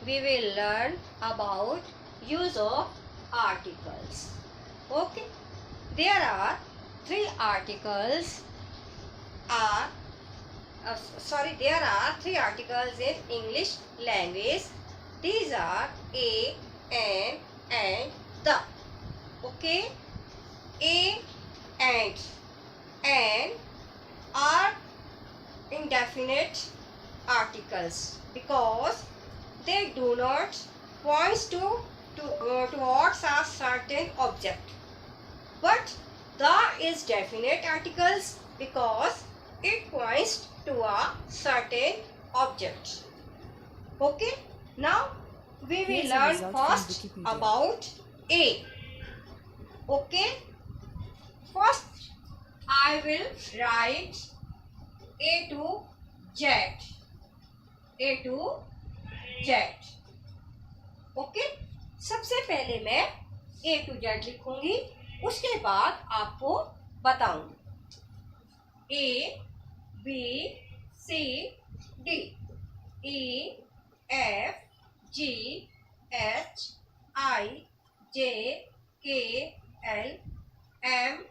we will learn about use of articles. Okay, there are three articles. There are three articles in English language. These are a, an, and the. Okay, a and are indefinite articles because they do not point towards a certain object, but the is definite articles because it points to a certain object. Okay, now we will learn first about a. Okay, first I will write A to Z. A to Z. Okay, सबसे पहले मैं A to Z लिखूंगी, उसके बाद आपको बताऊंगी. A B C D E F G H I J K L M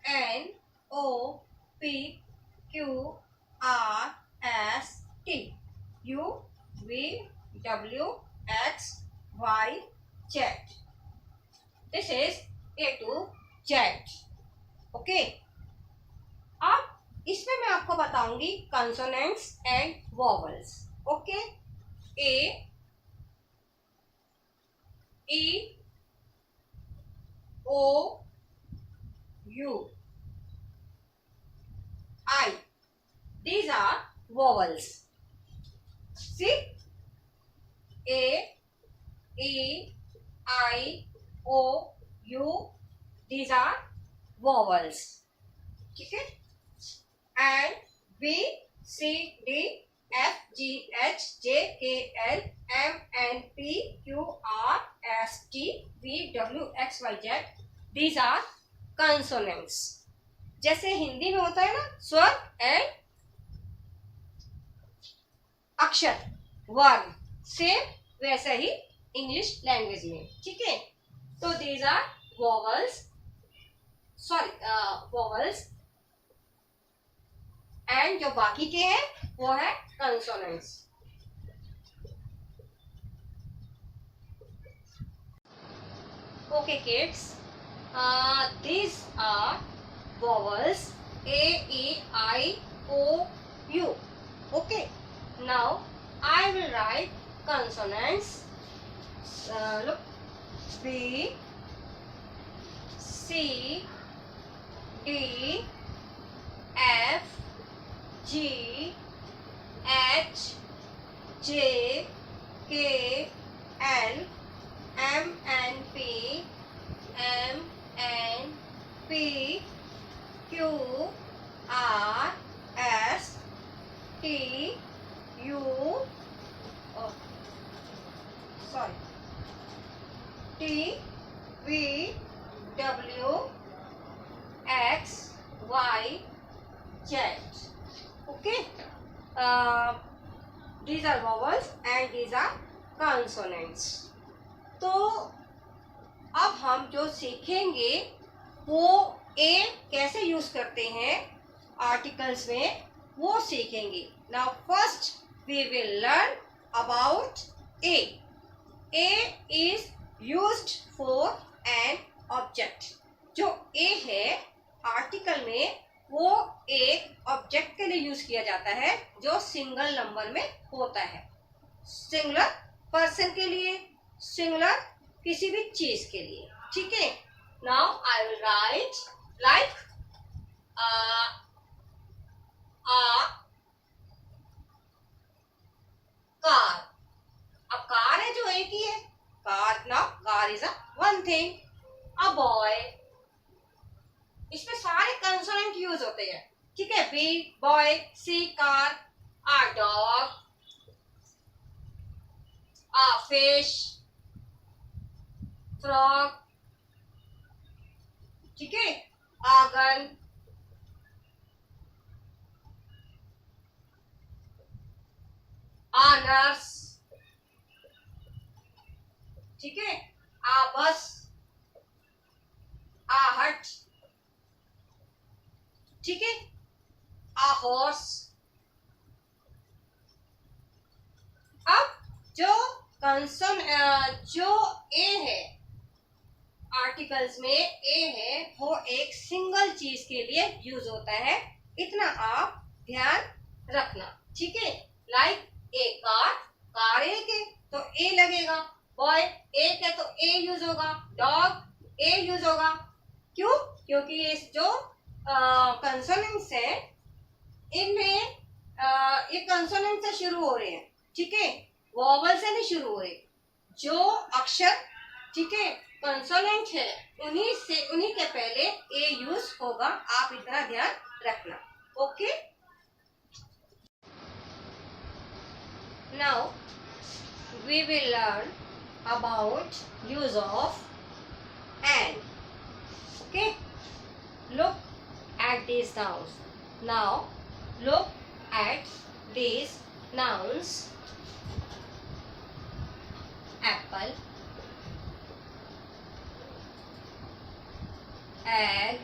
N O P Q R S T U V W X Y Z. This is A to Z. Okay, अब इसमें मैं आपको बताऊंगी consonants and vowels. Okay, A E O U I. These are vowels. See? A, E, I, O, U. These are vowels. ठीक है? And B, C, D, F, G, H, J, K, L, M, N, P, Q, R, S, T, V, W, X, Y, Z. These are consonants. जैसे हिंदी में होता है ना स्वर and अक्षर वर्ण, सेम वैसे ही इंग्लिश लैंग्वेज में. ठीक है, तो these are vowels, vowels, and जो बाकी के हैं वो है consonants. Okay kids, these are vowels A, E, I, O, U. Okay, now I will write consonants. Look, B, C, D, F, G, H, J, K, L, M, N, P, M, N, P, Q, R, S, T, U, T, V, W, X, Y, Z. Okay, these are vowels and these are consonants. तो अब हम जो सीखेंगे वो ए कैसे use करते हैं articles में वो सीखेंगे. Now first we will learn about a. A is used for an object. जो ए है आर्टिकल में वो एक ऑब्जेक्ट के लिए यूज किया जाता है जो सिंगल नंबर में होता है. सिंगुलर पर्सन के लिए, सिंगुलर किसी भी चीज के लिए. ठीक है, now I will write like a car. अब कार है जो एक ही है, car. Now car is a one thing. A boy, इसमें सारे कंसोनेंट यूज होते हैं. ठीक है, B boy, C car, a dog, a fish, frog. ठीक है, आगन, a nurse, ठीक है, आ बस, आहट, ठीक है, आ हॉर्स। अब जो कंसन जो ए है आर्टिकल्स में, ए है वो एक सिंगल चीज के लिए यूज होता है, इतना आप ध्यान रखना, ठीक है। लाइक ए कार, कार एक है तो ए लगेगा, बॉय एक है तो ए यूज होगा, डॉग ए यूज होगा। क्यों? क्योंकि ये जो कंसोनेंट्स है इनमें ये कंसोनेंट से शुरू हो रहे हैं, ठीक है, वॉवल से नहीं शुरू हो रहे। जो अक्षर, ठीक है, कंसोनेंट है उन्हीं के पहले ए यूज होगा, आप इतना ध्यान रखना। Okay, now we will learn about use of and. Okay, look at these nouns. Now look at these nouns. Apple, egg,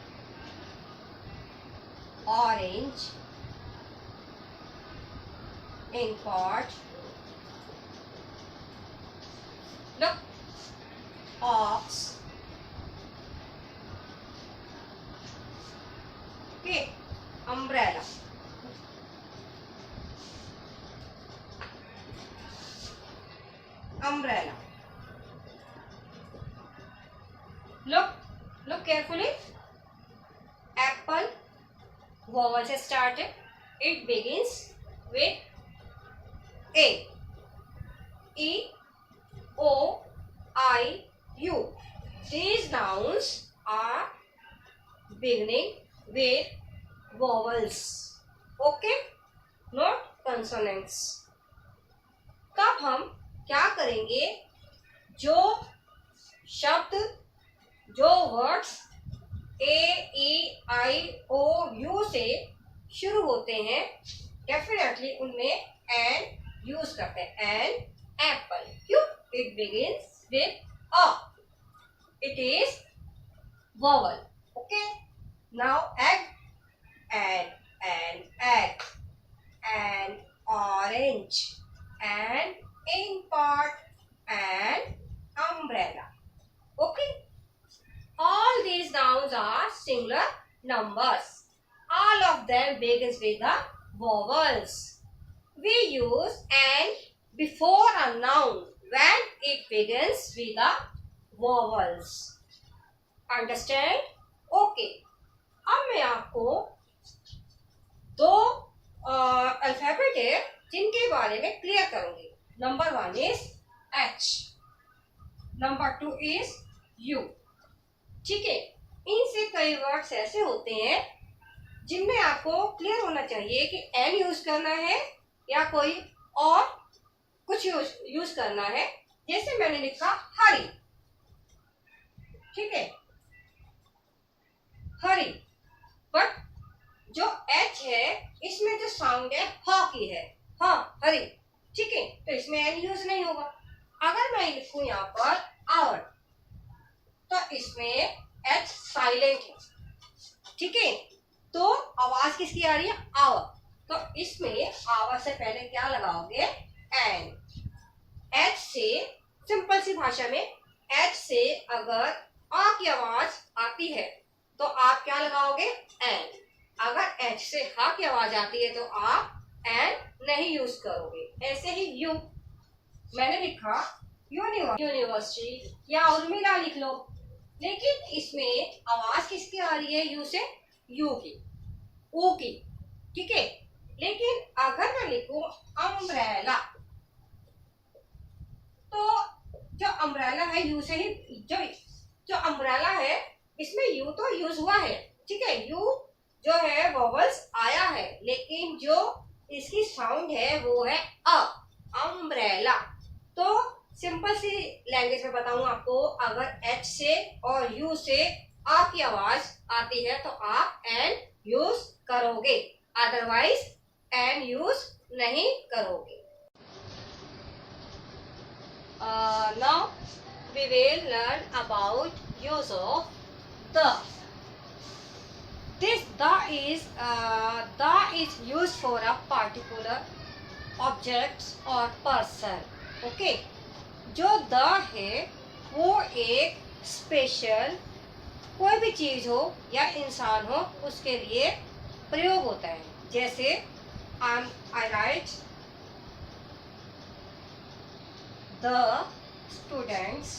orange, inkpot, look, ox, okay, umbrella, umbrella. Look carefully. Apple, vowel से started. It begins with A. E, O, I, U. These nouns are beginning with vowels. Okay, not consonants. तब हम क्या करेंगे, जो शब्द, जो words A, E, I, O, you से शुरू होते हैं डेफिनेटली उनमें एन यूज करते हैं। एन एप्पल, क्यों? It begins with a, it is vowel. Okay, now egg, and egg, and orange, and inkpot, and umbrella. Okay, all these nouns are singular numbers. All of them begins with the vowels. We use an before a noun when it begins with the vowels. Understand? Okay, अब मैं आपको दो alphabet है जिनके बारे में clear करूंगी। Number 1 is H, number 2 is you, ठीक है। इनसे कई वर्ड्स ऐसे होते हैं जिनमें आपको क्लियर होना चाहिए कि एन यूज करना है या कोई और कुछ यूज करना है। जैसे मैंने लिखा हरी, ठीक है, हरी, बट जो एच है इसमें जो साउंड है ह की है, हाँ हरी, ठीक है, तो इसमें एन यूज नहीं होगा। अगर मैं लिखूं यहाँ पर आवर, तो इसमें एच साइलेंट है, ठीक है, तो आवाज किसकी आ रही है? आवर, तो इसमें आवर से पहले क्या लगाओगे? एन। एच से, सिंपल सी भाषा में, एच से अगर आ की आवाज आती है तो आप क्या लगाओगे? एन। अगर एच से हा की आवाज आती है तो आप एन नहीं यूज करोगे। ऐसे ही यू, मैंने लिखा यूनिवर्सिटी या उर्मिला लिख लो, लेकिन इसमें आवाज किसकी आ रही है? यू से, यू की, ओ की, ठीक है। लेकिन अगर मैं लिखूं अम्ब्रेला, तो जो अम्ब्रेला है यू से ही, जो अम्ब्रेला है इसमें यू तो यूज हुआ है, ठीक है, यू जो है वॉवल्स आया है, लेकिन जो इसकी साउंड है वो है अ, अम्ब्रेला। तो सिंपल सी लैंग्वेज में बताऊं आपको, अगर एच से और यू से आ की आवाज आती है तो आप एन यूज करोगे, अदरवाइज एन यूज नहीं करोगे। Now we will learn about use of the. This the is used for a particular object or person. Okay, जो the है वो एक स्पेशल कोई भी चीज हो या इंसान हो उसके लिए प्रयोग होता है. जैसे I write the students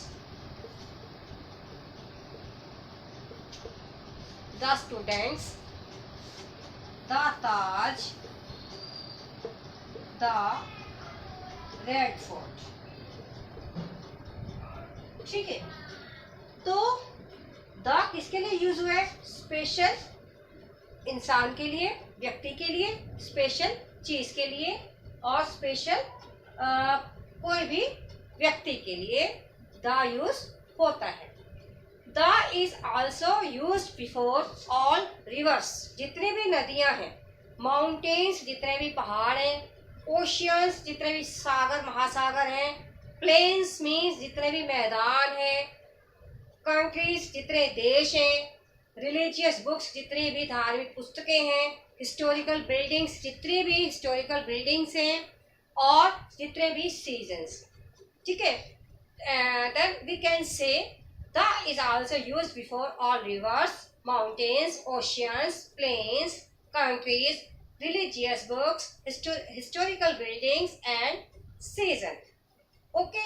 the Taj, the Red Fort. ठीक है, तो द किसके लिए यूज हुआ है? स्पेशल इंसान के लिए, व्यक्ति के लिए, स्पेशल चीज के लिए और स्पेशल कोई भी व्यक्ति के लिए द यूज होता है. The is also use before all reverse. जितने भी नदियां हैं, माउंटेन्स जितने भी पहाड़ हैं, ओशियंस जितने भी सागर महासागर हैं, प्लेन्स मीन्स जितने भी मैदान हैं, कंट्रीज जितने देश हैं, रिलीजियस बुक्स जितनी भी धार्मिक पुस्तकें हैं, हिस्टोरिकल बिल्डिंग्स जितनी भी हिस्टोरिकल बिल्डिंग्स हैं और जितने भी सीजन्स. ठीक है, then we can say the is also used before all rivers, mountains, oceans, plains, countries, religious books, historical buildings and season. Okay,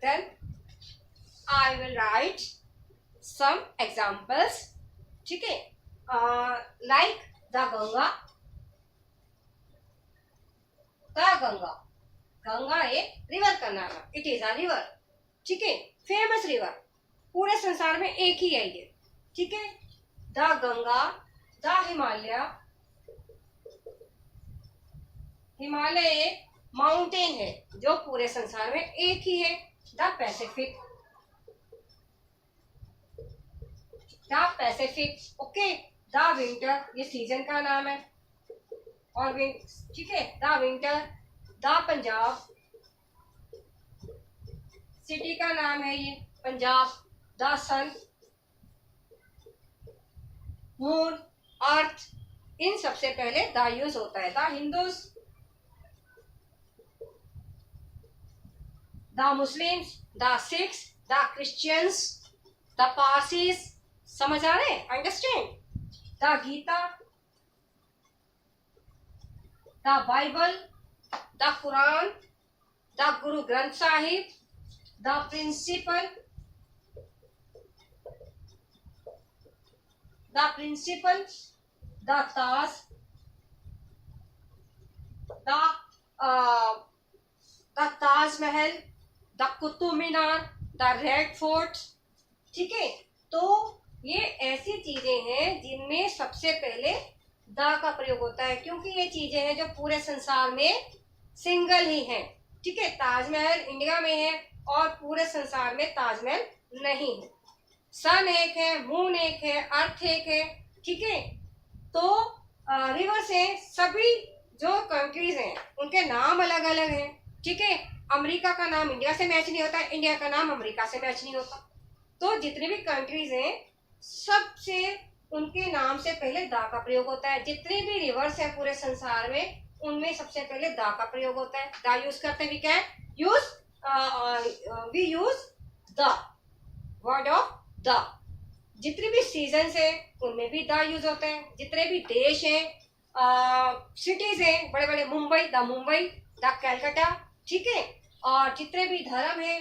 then I will write some examples. ठीक है, like the Ganga. Ganga एक river का नाम है. It is a river. ठीक है, famous river, पूरे संसार में एक ही है ये. ठीक है, द गंगा, द हिमालय एक माउंटेन है जो पूरे संसार में एक ही है. The Pacific, okay. The winter, ये सीजन का नाम है. और ठीक है, the winter. The Punjab, city का नाम है ये Punjab. The sun, moon, earth, इन सबसे पहले द यूज होता है. The Hindus, the Muslims, the Sikhs, the Christians, the Parsis. समझ आ रहे हैं? Understand? The Gita, the Bible, the Quran, the Guru Granth Sahib, the principal, the Taj, the Taj Mahal, the Qutub Minar, the red fort. ठीक है, तो ये ऐसी चीजें हैं जिनमें सबसे पहले द का प्रयोग होता है, क्योंकि ये चीजें हैं जो पूरे संसार में सिंगल ही हैं. ठीक है, ताजमहल इंडिया में है और पूरे संसार में ताजमहल नहीं है. सन एक है, मून एक है, अर्थ एक है. ठीक है, तो रिवर्स है. सभी जो कंट्रीज हैं उनके नाम अलग अलग हैं. ठीक है, अमेरिका का नाम इंडिया से मैच नहीं होता, इंडिया का नाम अमेरिका से मैच नहीं होता. तो जितने भी कंट्रीज हैं सबसे उनके नाम से पहले दा का प्रयोग होता है. जितने भी रिवर्स है पूरे संसार में उनमें सबसे पहले दा का प्रयोग होता है. दा यूज करते हैं. We can use we use the word of the. जितने भी सीजन है उनमें भी द यूज होता है. जितने भी देश हैं, सिटीज हैं बड़े बड़े, मुंबई, द कैलकाटा. ठीक है, और जितने भी धर्म है,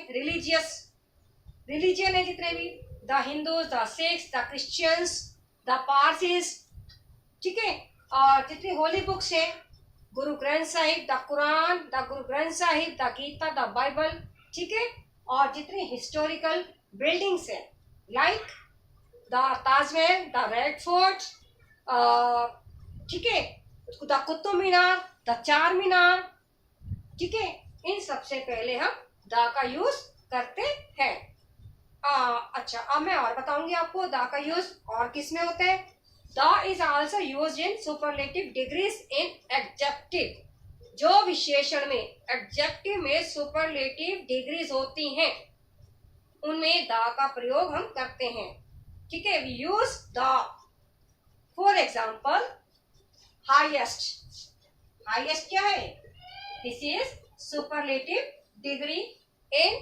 रिलीजियन है जितने भी, the Hindus, the Sikhs, the Christians, the Parsis. ठीक है, और जितनी होली बुक्स है, गुरु Granth Sahib, the Quran, the Guru Granth Sahib, the Gita, the Bible. ठीक है, और जितनी हिस्टोरिकल बिल्डिंग्स है like the Taj Mahal, the red fort. ठीक है, द कुतुब मीनार, द चार मीनार. ठीक है, इन सबसे पहले हम द का यूज करते हैं. अच्छा, अब मैं और बताऊंगी आपको द का यूज और किस में होता है. The is also used in superlative degrees in adjective. जो विशेषण में एडजेक्टिव में सुपरलेटिव डिग्रीज होती हैं उनमें द का प्रयोग हम करते हैं। ठीक है, we use the. For example highest, highest क्या है? This is superlative degree in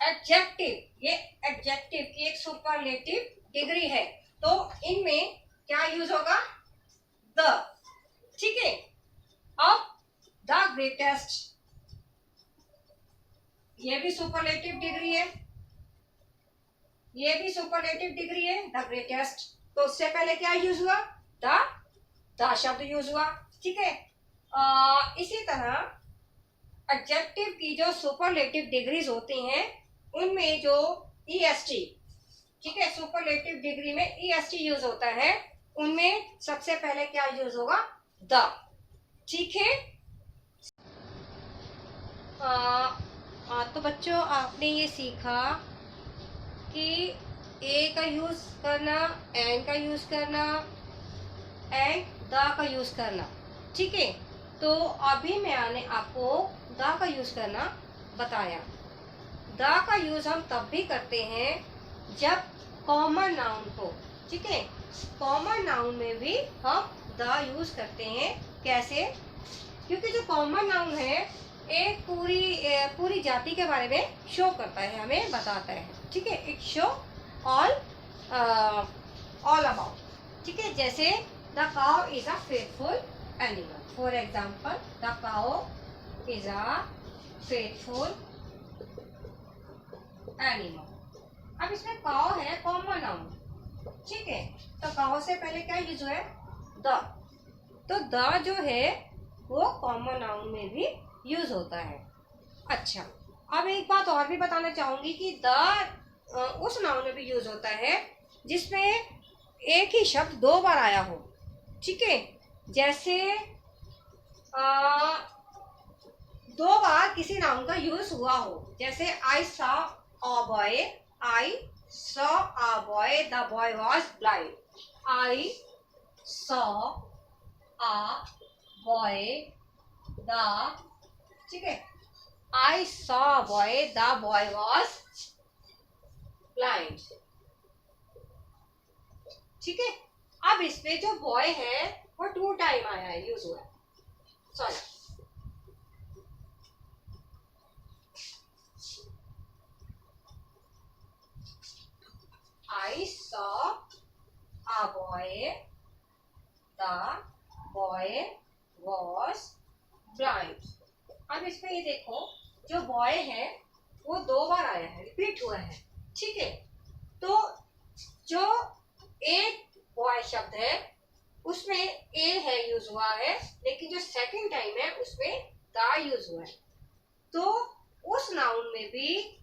adjective. ये एडजेक्टिव की एक सुपरलेटिव डिग्री है, तो इनमें क्या यूज होगा? द। ठीक है, अब द ग्रेटेस्ट, ये भी सुपरलेटिव डिग्री है, ये भी सुपरलेटिव डिग्री है, द ग्रेटेस्ट। तो उससे पहले क्या यूज हुआ? द शब्द यूज हुआ। ठीक है, इसी तरह एडजेक्टिव की जो सुपरलेटिव डिग्रीज होती हैं उनमें जो ईएसटी, ठीक है, सुपरलेटिव डिग्री में ईएसटी यूज होता है, उनमें सबसे पहले क्या यूज होगा? द। ठीक है, तो बच्चों आपने ये सीखा कि ए का यूज करना, एन का यूज करना एंड द का यूज करना। ठीक है, तो अभी मैंने आपको द का यूज करना बताया। द का यूज हम तब भी करते हैं जब कॉमन नाउन हो। ठीक है, कॉमन नाउन में भी हम द यूज करते हैं। कैसे? क्योंकि जो कॉमन नाउन है एक पूरी जाति के बारे में शो करता है, हमें बताता है। ठीक है, इट शो ऑल अबाउट। ठीक है, जैसे the cow is a faithful animal. For example the cow is a faithful animal. अब इसमें काउ है कॉमन नाउन। ठीक है, तो काउ से पहले क्या यूज हुआ है? द। तो द जो है वो कॉमन नाउन में भी यूज होता है। अच्छा, अब एक बात और भी बताना चाहूंगी कि द उस नाउन में भी यूज होता है जिसमें एक ही शब्द दो बार आया हो। ठीक है, जैसे दो बार किसी नाउन का यूज हुआ हो, जैसे I saw a boy, I saw a boy, the boy was blind. I saw a boy the, ठीक है, I saw a boy the boy was blind. ठीक है, अब इसमें जो बॉय है वो 2 टाइम आया है, यूज हुआ है। Sorry, I saw a boy, the boy was blind। अब इसमें ये देखो, जो बॉय है वो 2 बार आया है, रिपीट हुआ है। ठीक है, तो जो एक बॉय शब्द है उसमें ए है यूज हुआ है, लेकिन जो सेकंड टाइम है उसमें द यूज हुआ है। तो उस नाउन में भी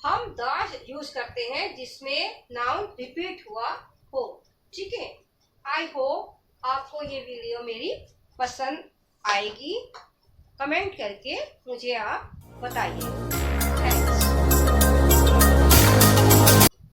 हम द यूज करते हैं जिसमें नाउन रिपीट हुआ हो। ठीक है, आई होप आपको ये वीडियो मेरी पसंद आएगी। कमेंट करके मुझे आप बताइए।